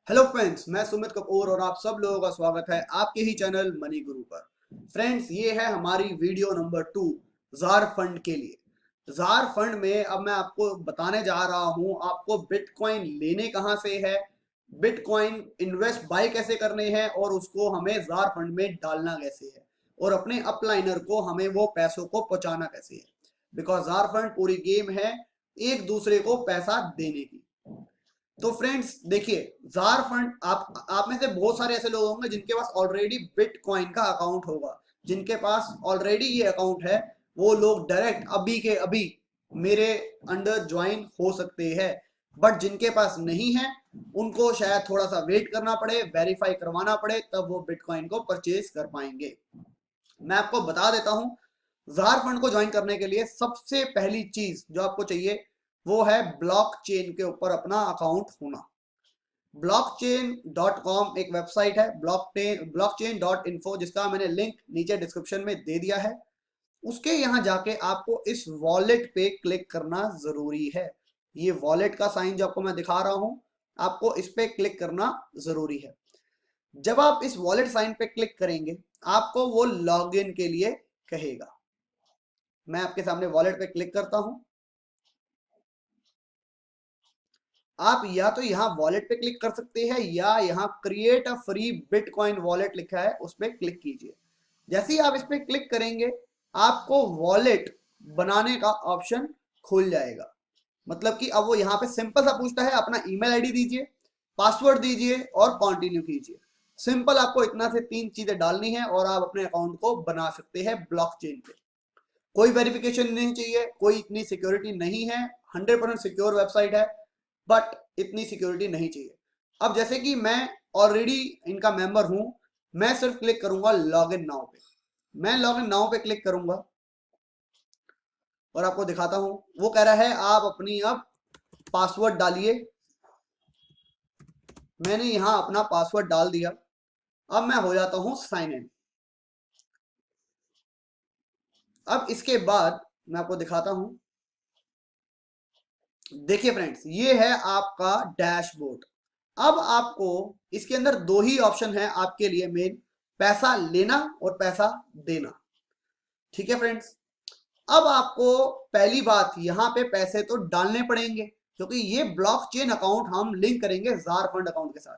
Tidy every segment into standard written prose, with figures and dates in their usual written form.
Hello friends, मैं सुमित कपूर और आप सब लोगों का स्वागत है आपके ही चैनल मनी गुरु पर। फ्रेंड्स, ये है हमारी वीडियो नंबर 2 जार फंड के लिए। जार फंड में अब मैं आपको बताने जा रहा हूं आपको बिटकॉइन लेने कहां से है, बिटकॉइन इन्वेस्ट बाय कैसे करने हैं और उसको हमें जार फंड में डालना कैसे है और अपने अपलाइनर को हमें वो पैसों को पहुंचाना कैसे है। बिकॉज जार फंड पूरी गेम है एक दूसरे को पैसा देने की। तो फ्रेंड्स देखिए, जार फंड आप में से बहुत सारे ऐसे लोग होंगे जिनके पास ऑलरेडी बिटकॉइन का अकाउंट होगा। जिनके पास ऑलरेडी ये अकाउंट है वो लोग डायरेक्ट अभी के अभी मेरे अंडर ज्वाइन हो सकते हैं। बट जिनके पास नहीं है उनको शायद थोड़ा सा वेट करना पड़े, वेरीफाई करवाना पड़े, तब वो बिटकॉइन को परचेज कर पाएंगे। मैं आपको बता देता हूं, जार फंड को ज्वाइन करने के लिए सबसे पहली चीज जो आपको चाहिए वो है ब्लॉकचेन के ऊपर अपना अकाउंट होना। blockchain.com एक वेबसाइट है, blockchain.info, जिसका मैंने लिंक नीचे डिस्क्रिप्शन में दे दिया है। उसके यहां जाके आपको इस वॉलेट पे क्लिक करना जरूरी है। ये वॉलेट का साइन जो आपको मैं दिखा रहा हूं, आपको इस पे क्लिक करना जरूरी है। जब आप इस वॉलेट साइन पे क्लिक करेंगे आपको वो लॉगिन के लिए कहेगा। मैं आपके सामने वॉलेट पे क्लिक करता हूं। आप या तो यहाँ वॉलेट पे क्लिक कर सकते हैं या यहाँ create a free bitcoin wallet लिखा है उस पर क्लिक कीजिए। जैसे ही आप इस पर क्लिक करेंगे आपको वॉलेट बनाने का ऑप्शन खुल जाएगा। मतलब कि अब वो यहाँ पे सिंपल सा पूछता है, अपना ईमेल आईडी दीजिए, पासवर्ड दीजिए और कंटिन्यू कीजिए। सिंपल, आपको इतना से 3 चीजें डालनी है और आप अपने अकाउंट को बना सकते हैं ब्लॉकचेन पे। कोई वेरिफिकेशन नहीं चाहिए, कोई इतनी सिक्योरिटी नहीं है। 100% सिक्योर वेबसाइट है, बट इतनी सिक्योरिटी नहीं चाहिए। अब जैसे कि मैं ऑलरेडी इनका मेंबर हूं, मैं सिर्फ क्लिक करूंगा लॉग इन नाउ पे। मैं लॉग इन नाउ पे क्लिक करूंगा और आपको दिखाता हूं। वो कह रहा है आप अपनी अब पासवर्ड डालिए। मैंने यहां अपना पासवर्ड डाल दिया। अब मैं हो जाता हूं साइन इन। अब इसके बाद मैं आपको दिखाता हूं। देखिए फ्रेंड्स, ये है आपका डैशबोर्ड। अब आपको इसके अंदर 2 ही ऑप्शन है आपके लिए मेन, पैसा लेना और पैसा देना। ठीक है फ्रेंड्स, अब आपको पहली बात यहां पे पैसे तो डालने पड़ेंगे क्योंकि ये ब्लॉकचेन अकाउंट हम लिंक करेंगे जार फंड अकाउंट के साथ।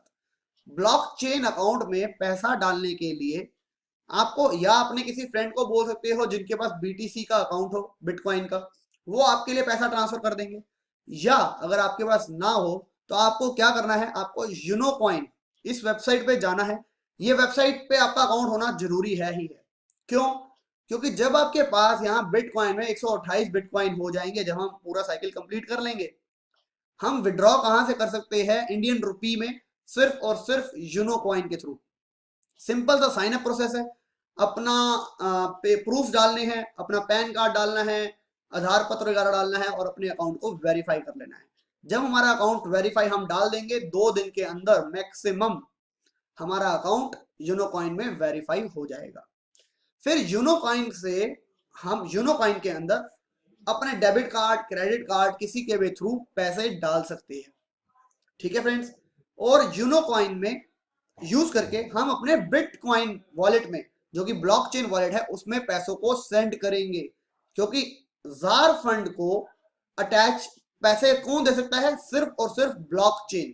ब्लॉकचेन अकाउंट में पैसा डालने के लिए आपको या अपने किसी फ्रेंड को बोल सकते हो जिनके पास बीटीसी का अकाउंट हो, बिटकॉइन का, वो आपके लिए पैसा ट्रांसफर कर देंगे। या अगर आपके पास ना हो तो आपको क्या करना है, आपको यूनोकॉइन इस वेबसाइट पे जाना है। ये वेबसाइट पे आपका अकाउंट होना जरूरी है ही है। क्यों? क्योंकि जब आपके पास यहाँ बिटकॉइन में 128 बिटकॉइन हो जाएंगे, जब हम पूरा साइकिल कंप्लीट कर लेंगे, हम विड्रॉ कहां से कर सकते हैं इंडियन रुपी में, सिर्फ और सिर्फ यूनोकॉइन के थ्रू। सिंपल सा साइन अप प्रोसेस है। अपना पे प्रूफ डालने हैं, अपना पैन कार्ड डालना है, आधार पत्र वगैरह डालना है और अपने अकाउंट को वेरीफाई कर लेना है। जब हमारा अकाउंट वेरीफाई हम डाल देंगे 2 दिन के अंदर मैक्सिमम हमारा अकाउंट यूनोकॉइन में वेरीफाई हो जाएगा। फिर यूनोकॉइन से हम यूनोकॉइन के अंदर अपने डेबिट कार्ड, क्रेडिट कार्ड, किसी के भी थ्रू पैसे डाल सकते हैं। ठीक है फ्रेंड्स, और यूनोकॉइन में यूज करके हम अपने बिटकॉइन वॉलेट में, जो कि ब्लॉकचेन वॉलेट है, उसमें पैसों को सेंड करेंगे। क्योंकि जार फंड को अटैच पैसे कौन दे सकता है? सिर्फ और सिर्फ ब्लॉकचेन।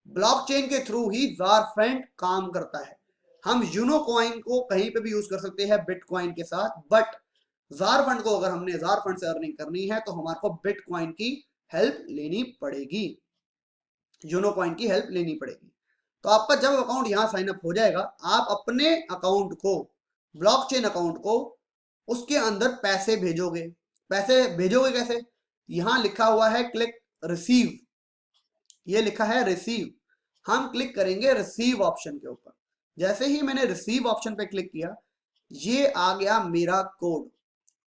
ब्लॉकचेन के थ्रू ही जार फंड काम करता है। हम यूनो कॉइन को कहीं पे भी यूज कर सकते हैं बिटकॉइन के साथ, बट जार फंड को अगर हमने जार फंड से अर्निंग करनी है तो हमारे को बिटकॉइन की हेल्प लेनी पड़ेगी, यूनो कॉइन की हेल्प लेनी पड़ेगी। तो आपका जब अकाउंट यहां साइन अप हो जाएगा, आप अपने अकाउंट को, ब्लॉकचेन अकाउंट को, उसके अंदर पैसे भेजोगे। पैसे भेजोगे कैसे? यहां लिखा हुआ है क्लिक रिसीव, ये लिखा है रिसीव। हम क्लिक करेंगे रिसीव ऑप्शन के ऊपर। जैसे ही मैंने रिसीव ऑप्शन पे क्लिक किया, ये आ गया मेरा कोड।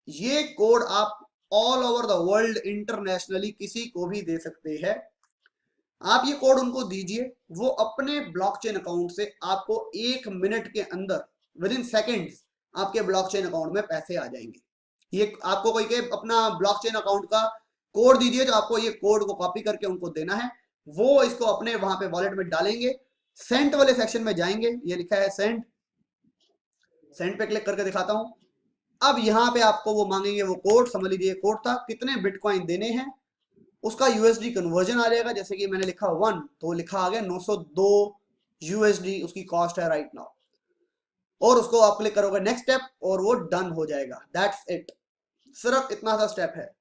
ये कोड आप all over the world internationally किसी को भी दे सकते हैं। आप ये कोड उनको दीजिए, वो अपने ब्लॉकचेन अकाउंट से आपको 1 मिनट के अंदर, विद इन सेकेंड्स, आपके ब्लॉकचेन अकाउंट में पैसे आ जाएंगे। ये आपको कोई के अपना ब्लॉकचेन अकाउंट का कोड दीजिए, तो आपको ये कोड को कॉपी करके उनको देना है। वो इसको अपने वहां पे वॉलेट में डालेंगे। सेंट वाले सेक्शन में जाएंगे, ये लिखा है सेंट, सेंट पे क्लिक करके दिखाता हूं। अब यहाँ पे आपको वो मांगेंगे, वो कोड समझ लीजिए कोड था, कितने बिटकॉइन देने हैं, उसका यूएसडी कन्वर्जन आ जाएगा। जैसे कि मैंने लिखा 1 तो लिखा आ गया 902 यूएसडी उसकी कॉस्ट है राइट नाउ। और उसको आप क्लिक करोगे नेक्स्ट स्टेप और वो डन हो जाएगा। दैट्स इट, सिर्फ इतना सा स्टेप है।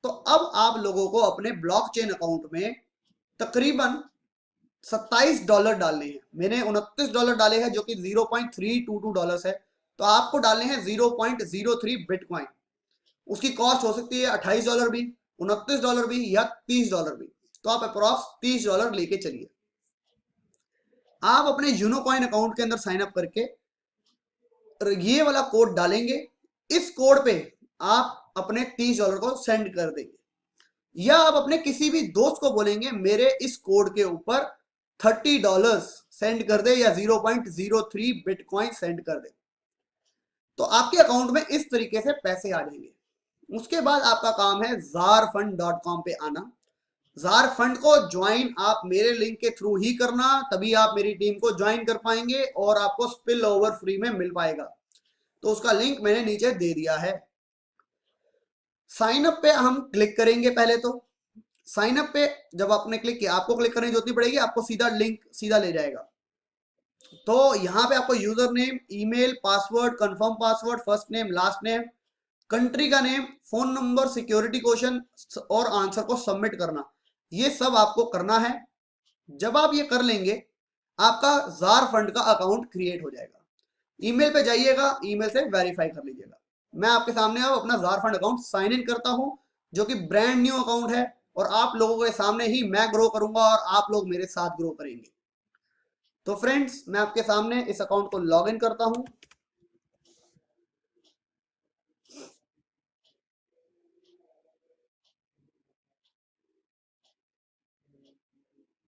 तो अब आप लोगों को अपने ब्लॉकचेन अकाउंट में तकरीबन $27 डालने हैं। मैंने $29 डाले हैं जो कि 0.322 डॉलर है। तो आपको डालने हैं 0.03 बिटकॉइन। उसकी कॉस्ट हो सकती है $28 भी, $29 भी या $30 भी। तो आप अप्रॉक्स $30 लेके चलिए। आप अपने यूनोकॉइन अकाउंट के अंदर साइन अप करके ये वाला कोड डालेंगे। इस कोड पे आप अपने $30 को सेंड कर देंगे, या आप अपने किसी भी दोस्त को बोलेंगे मेरे इस कोड के ऊपर $30 सेंड कर दे या 0.03 बिटकॉइन सेंड कर दे। तो आपके अकाउंट में इस तरीके से पैसे आ जाएंगे। उसके बाद आपका काम है zarfund.com पे आना। जार फंड को ज्वाइन आप मेरे लिंक के थ्रू ही करना, तभी आप मेरी टीम को ज्वाइन कर पाएंगे और आपको स्पिल ओवर फ्री में मिल पाएगा। तो उसका लिंक मैंने नीचे दे दिया है। साइन अप पे हम क्लिक करेंगे। पहले तो साइन अप पे जब आपने क्लिक किया, आपको क्लिक करने की जरूरत नहीं पड़ेगी, आपको सीधा लिंक सीधा ले जाएगा। तो यहाँ पे आपको user name, email, password, confirm password, first name, last name, country का name, phone number, security question और आंसर को सबमिट करना, ये सब आपको करना है। जब आप ये कर लेंगे आपका जार फंड का अकाउंट क्रिएट हो जाएगा। ईमेल पे जाइएगा, ईमेल से वेरीफाई कर लीजिएगा। मैं आपके सामने अब अपना Jar fund account sign in करता हूं, जो कि ब्रांड न्यू अकाउंट है और आप लोगों के सामने ही मैं ग्रो करूंगा और आप लोग मेरे साथ ग्रो करेंगे। तो फ्रेंड्स, मैं आपके सामने इस अकाउंट को लॉग इन करता हूं।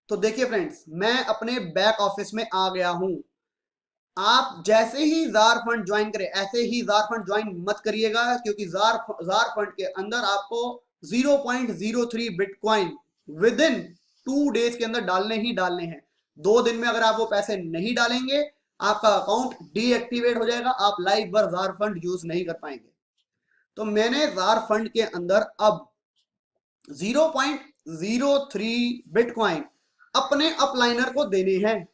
तो देखिए फ्रेंड्स, मैं अपने बैक ऑफिस में आ गया हूं। आप जैसे ही जार फंड ज्वाइन करें, ऐसे ही जार फंड ज्वाइन मत करिएगा, क्योंकि जार फंड के अंदर आपको 0.03 बिटकॉइन विद इन 2 डेज के अंदर डालने ही डालने हैं। 2 दिन में अगर आप वो पैसे नहीं डालेंगे, आपका अकाउंट डीएक्टिवेट हो जाएगा, आप लाइफ भर जार फंड यूज नहीं कर पाएंगे। तो मैंने जार फंड के अंदर अब 0.03 बिटकॉइन अपने अपलाइनर को देने हैं।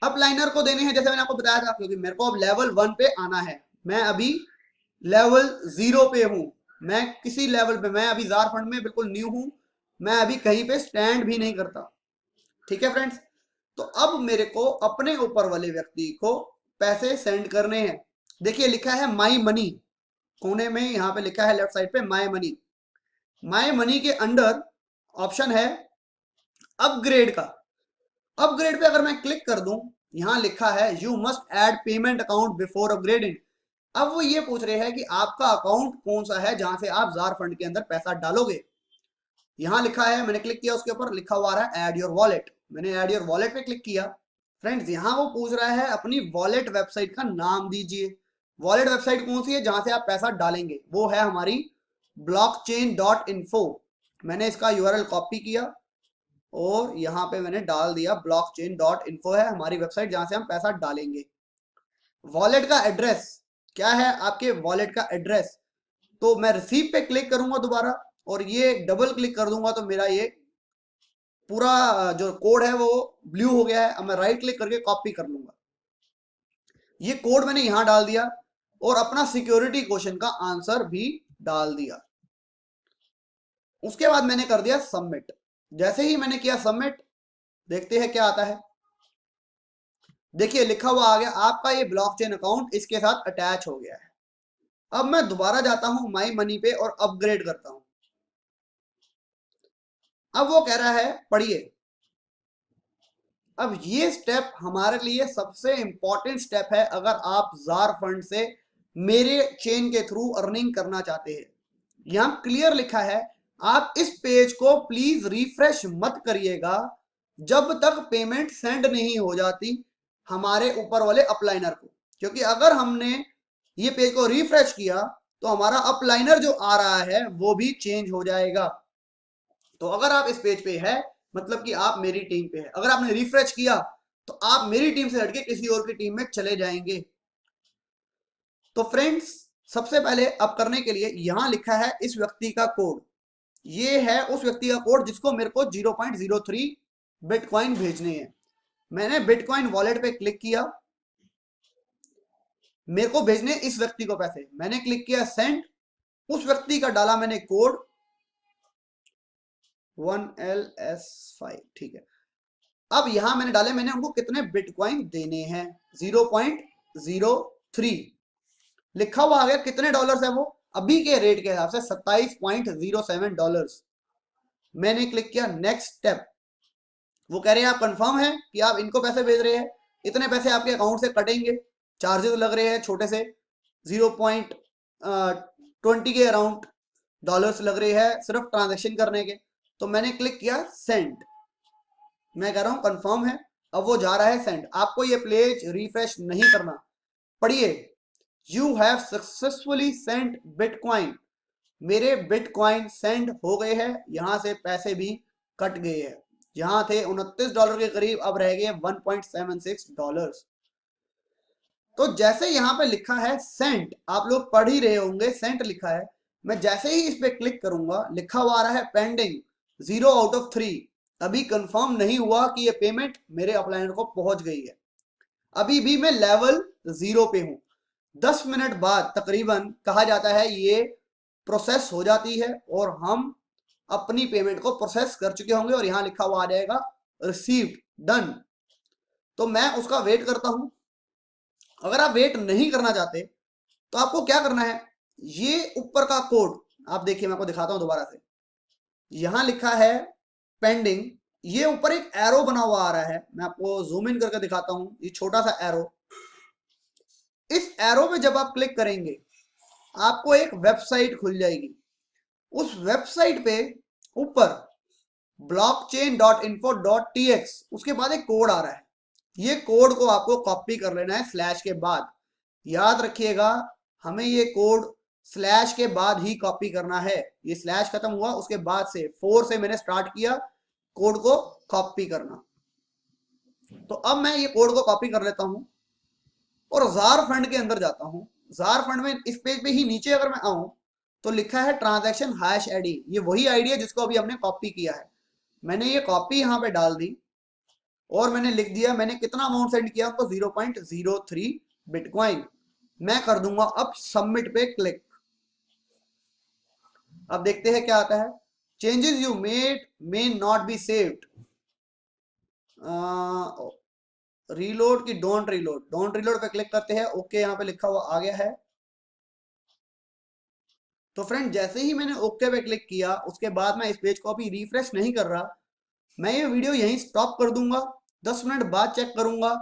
अपलाइनर को देने हैं जैसे मैंने आपको बताया था, क्योंकि मेरे को अब लेवल 1 पे आना है। मैं अभी लेवल 0 पे हूं। मैं किसी लेवल पे, मैं अभी जार फंड में बिल्कुल न्यू हूं। मैं अभी कहीं पे स्टैंड भी नहीं करता। ठीक है फ्रेंड्स, तो अब मेरे को अपने ऊपर वाले व्यक्ति को पैसे सेंड करने हैं। देखिए लिखा है माई मनी, कोने में यहां पे लिखा है लेफ्ट साइड पे माई मनी। माई मनी के अंडर ऑप्शन है अपग्रेड का। अपग्रेड पे अगर मैं क्लिक कर दूं, यहां लिखा है you must add payment account before upgrading. अब वो ये पूछ रहे हैं कि आपका अकाउंट कौन सा है जहां से आप जार फंड के अंदर पैसा डालोगे। यहां लिखा है, मैंने क्लिक किया, उसके ऊपर लिखा हुआ है ऐड योर वॉलेट। मैंने ऐड योर वॉलेट पे क्लिक किया। फ्रेंड्स, यहां वो पूछ रहा है अपनी वॉलेट वेबसाइट का नाम दीजिए। वॉलेट वेबसाइट कौन सी है जहां से आप पैसा डालेंगे? वो है हमारी blockchain.info। मैंने इसका यूआरएल कॉपी किया और यहाँ पे मैंने डाल दिया। blockchain.info है हमारी वेबसाइट जहां से हम पैसा डालेंगे। वॉलेट का एड्रेस क्या है? आपके वॉलेट का एड्रेस, तो मैं रिसीव पे क्लिक करूंगा दोबारा और ये डबल क्लिक कर दूंगा तो मेरा ये पूरा जो कोड है वो ब्लू हो गया है। अब मैं राइट क्लिक करके कॉपी कर लूंगा। ये कोड मैंने यहां डाल दिया और अपना सिक्योरिटी क्वेश्चन का आंसर भी डाल दिया। उसके बाद मैंने कर दिया सबमिट। जैसे ही मैंने किया सबमिट, देखते हैं क्या आता है। देखिए लिखा हुआ आ गया आपका ये ब्लॉकचेन अकाउंट इसके साथ अटैच हो गया है। अब मैं दोबारा जाता हूं माई मनी पे और अपग्रेड करता हूं। अब वो कह रहा है पढ़िए। अब ये स्टेप हमारे लिए सबसे इंपॉर्टेंट स्टेप है अगर आप जार फंड से मेरे चेन के थ्रू अर्निंग करना चाहते हैं। यहां क्लियर लिखा है आप इस पेज को प्लीज रिफ्रेश मत करिएगा जब तक पेमेंट सेंड नहीं हो जाती हमारे ऊपर वाले अपलाइनर को, क्योंकि अगर हमने ये पेज को रिफ्रेश किया तो हमारा अपलाइनर जो आ रहा है वो भी चेंज हो जाएगा। तो अगर आप इस पेज पे है मतलब कि आप मेरी टीम पे है। अगर आपने रिफ्रेश किया तो आप मेरी टीम से हटके किसी और की टीम में चले जाएंगे। तो फ्रेंड्स, सबसे पहले अब करने के लिए यहां लिखा है इस व्यक्ति का कोड। ये है उस व्यक्ति का कोड जिसको मेरे को 0.03 बिटकॉइन भेजने हैं। मैंने बिटकॉइन वॉलेट पे क्लिक किया, मेरे को भेजने इस व्यक्ति को पैसे। मैंने क्लिक किया सेंड, उस व्यक्ति का डाला मैंने कोड 1LS5, ठीक है। अब यहां मैंने डाले, मैंने उनको कितने बिटकॉइन देने हैं, 0.03 लिखा हुआ आ गया। कितने डॉलर्स है वो अभी के रेट के हिसाब से, 27.07 डॉलर्स। मैंने क्लिक किया नेक्स्ट स्टेप। वो कह रहे हैं आप कंफर्म है कि आप इनको पैसे भेज रहे हैं, इतने पैसे आपके अकाउंट से कटेंगे, चार्जेस लग रहे हैं छोटे से 0.20 के अराउंड डॉलर्स लग रहे हैं सिर्फ ट्रांजैक्शन करने के। तो मैंने क्लिक किया सेंड, मैं कह रहा हूं कंफर्म है। अब वो जा रहा है सेंड। आपको ये पेज रिफ्रेश नहीं करना। पढ़िए, you have successfully send bitcoin. मेरे बिटकॉइन सेंड हो गए हैं, यहां से पैसे भी कट गए हैं। यहां थे 29 डॉलर के करीब, अब रह गए 1.76 डॉलर्स। तो जैसे यहां पे लिखा है सेंट, आप लोग पढ़ ही रहे होंगे सेंट लिखा है। मैं जैसे ही इस पे क्लिक करूंगा, लिखा हुआ आ रहा है पेंडिंग 0/3। अभी कंफर्म नहीं हुआ कि ये पेमेंट मेरे अपलाइनर को पहुंच गई है। अभी भी मैं लेवल 0 पे हूं। 10 मिनट बाद तकरीबन कहा जाता है ये प्रोसेस हो जाती है और हम अपनी पेमेंट को प्रोसेस कर चुके होंगे और यहां लिखा हुआ आ जाएगा रिसीव्ड, डन। तो मैं उसका वेट करता हूं। अगर आप वेट नहीं करना चाहते तो आपको क्या करना है, ये ऊपर का कोड आप देखिए, मैं आपको दिखाता हूं दोबारा से। यहां लिखा है पेंडिंग, ये ऊपर एक एरो बना हुआ आ रहा है, मैं आपको जूम इन करके दिखाता हूं। ये छोटा सा एरो, इस एरो पे जब आप क्लिक करेंगे आपको एक वेबसाइट खुल जाएगी। उस वेबसाइट पे ऊपर blockchain.info.tx, उसके बाद एक कोड आ रहा है। ये कोड को आपको कॉपी कर लेना है स्लैश के बाद। याद रखिएगा, हमें ये कोड स्लैश के बाद ही कॉपी करना है। ये स्लैश खत्म हुआ उसके बाद से 4 से मैंने स्टार्ट किया कोड को कॉपी करना। तो अब मैं ये कोड को कॉपी कर लेता हूं और जार फंड के अंदर जाता हूं। जार फंड में इस पेज पे ही नीचे अगर मैं आऊं तो लिखा है ट्रांजैक्शन हैश आईडी। ये वही आईडी है जिसको अभी हमने कॉपी किया है। मैंने ये कॉपी यहां पे डाल दी और मैंने लिख दिया मैंने कितना अमाउंट सेंड किया उनको, 0.03 बिटकॉइन। मैं कर दूंगा अब सबमिट पे क्लिक। अब देखते हैं क्या आता है। Changes you made may not be saved, reload की डोंट रीलोड, डोंट रीलोड पे क्लिक करते हैं। ओके, यहाँ पे लिखा हुआ आ गया है। तो फ्रेंड, जैसे ही मैंने ओके पे क्लिक किया उसके बाद मैं इस पेज को अभी रिफ्रेश नहीं कर रहा। मैं ये वीडियो यहीं स्टॉप कर दूंगा। 10 मिनट बाद चेक करूंगा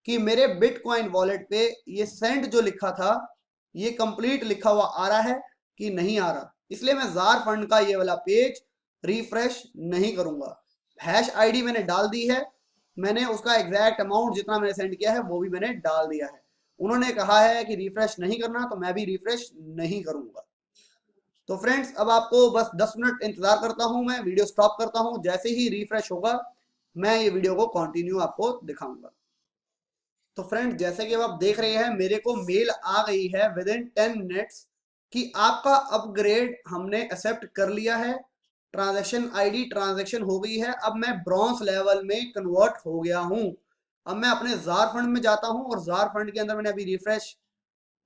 कि मेरे बिटकॉइन वॉलेट पे ये सेंड जो लिखा था ये कंप्लीट लिखा हुआ आ रहा है कि नहीं आ रहा। इसलिए मैं जार फंड का ये वाला पेज रिफ्रेश नहीं करूंगा। हैश आईडी मैंने डाल दी है, मैंने उसका एग्जैक्ट अमाउंट जितना मैंने सेंड किया है वो भी मैंने डाल दिया है। उन्होंने कहा है कि रिफ्रेश नहीं करना, तो मैं भी रिफ्रेश नहीं करूंगा। तो फ्रेंड्स, अब आपको बस 10 मिनट इंतजार करता हूं, मैं वीडियो स्टॉप करता हूं। जैसे ही रिफ्रेश होगा मैं ये वीडियो को कंटिन्यू आपको दिखाऊंगा। तो फ्रेंड्स, जैसे कि अब आप देख रहे हैं मेरे को मेल आ गई है विद इन 10 मिनट्स कि आपका अपग्रेड हमने एक्सेप्ट कर लिया है। ट्रांजैक्शन आईडी ट्रांजैक्शन हो गई है। अब मैं ब्रॉन्ज लेवल में कन्वर्ट हो गया हूं। अब मैं अपने जार फंड में जाता हूं और जार फंड के अंदर मैंने अभी रिफ्रेश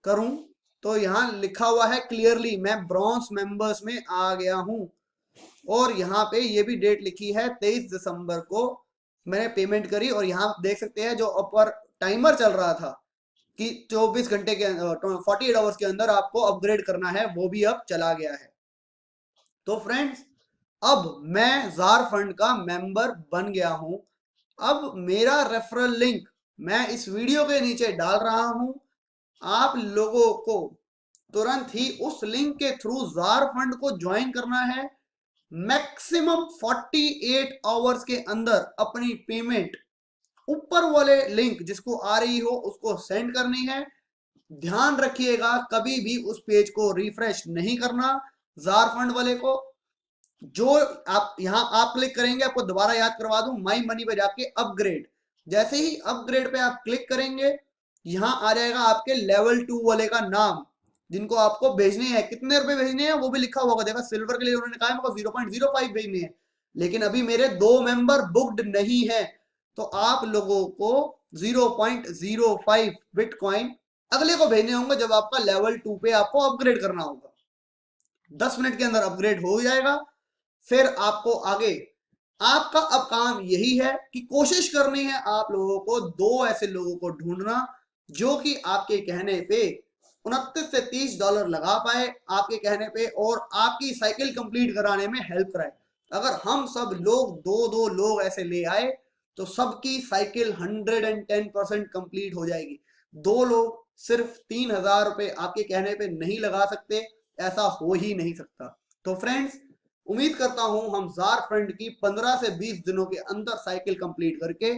करूं तो यहाँ लिखा हुआ है क्लियरली मैं ब्रॉन्ज मेंबर्स में आ गया हूं। और यहाँ पे ये भी डेट लिखी है 23 दिसंबर को मैंने पेमेंट करी। और यहाँ देख सकते हैं जो ऊपर टाइमर चल रहा था कि 24 घंटे के 48 आवर्स के अंदर आपको अपग्रेड करना है, वो भी अब चला गया है। तो फ्रेंड्स, अब मैं जार फंड का मेंबर बन गया हूं। अब मेरा रेफरल लिंक मैं इस वीडियो के नीचे डाल रहा हूं। आप लोगों को तुरंत ही उस लिंक के थ्रू जार फंड को ज्वाइन करना है। मैक्सिमम 48 आवर्स के अंदर अपनी पेमेंट ऊपर वाले लिंक जिसको आ रही हो उसको सेंड करनी है। ध्यान रखिएगा कभी भी उस पेज को रिफ्रेश नहीं करना जार फंड वाले को। जो आप यहाँ आप क्लिक करेंगे, आपको दोबारा याद करवा दूं, माई मनी पे जाके अपग्रेड, जैसे ही अपग्रेड पे आप क्लिक करेंगे, यहाँ आ जाएगा आपके लेवल 2 वाले का नाम, जिनको आपको भेजने हैं, कितने रुपए भेजने हैं वो भी लिखा हुआ देखा। सिल्वर के लिए उन्होंने कहा मेरे को 0.05 भेजने हैं, लेकिन अभी मेरे 2 मेंबर बुक्ड नहीं है, तो आप लोगों को 0.05 बिटकॉइन अगले को भेजने होंगे जब आपका लेवल 2 पे आपको अपग्रेड करना होगा। 10 मिनट के अंदर अपग्रेड हो जाएगा। फिर आपको आगे आपका अब काम यही है कि कोशिश करनी है आप लोगों को 2 ऐसे लोगों को ढूंढना जो कि आपके कहने पे 29 से $30 लगा पाए आपके कहने पे, और आपकी साइकिल कंप्लीट कराने में हेल्प कराए। अगर हम सब लोग 2-2 लोग ऐसे ले आए तो सबकी साइकिल 110% कंप्लीट हो जाएगी। 2 लोग सिर्फ 3,000 रुपए आपके कहने पे नहीं लगा सकते, ऐसा हो ही नहीं सकता। तो फ्रेंड्स, उम्मीद करता हूं हम जार फंड की 15 से 20 दिनों के अंदर साइकिल कंप्लीट करके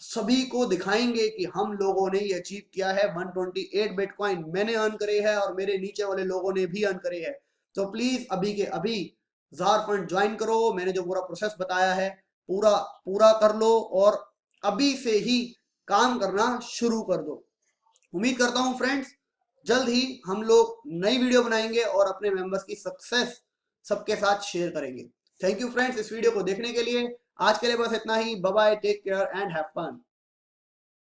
सभी को दिखाएंगे कि हम लोगों ने ये अचीव किया है। 128 बिटकॉइन मैंने अर्न करे है और मेरे नीचे वाले लोगों ने भी अर्न करे है। तो प्लीज अभी के अभी जार फंड ज्वाइन करो, मैंने जो पूरा प्रोसेस बताया है पूरा पूरा कर लो और अभी से ही काम करना शुरू कर दो। उम्मीद करता हूं फ्रेंड्स जल्द ही हम लोग नई वीडियो बनाएंगे और अपने मेंबर्स की सक्सेस सबके साथ शेयर करेंगे। थैंक यू फ्रेंड्स इस वीडियो को देखने के लिए। आज के लिए बस इतना ही। Bye bye, take care and have fun.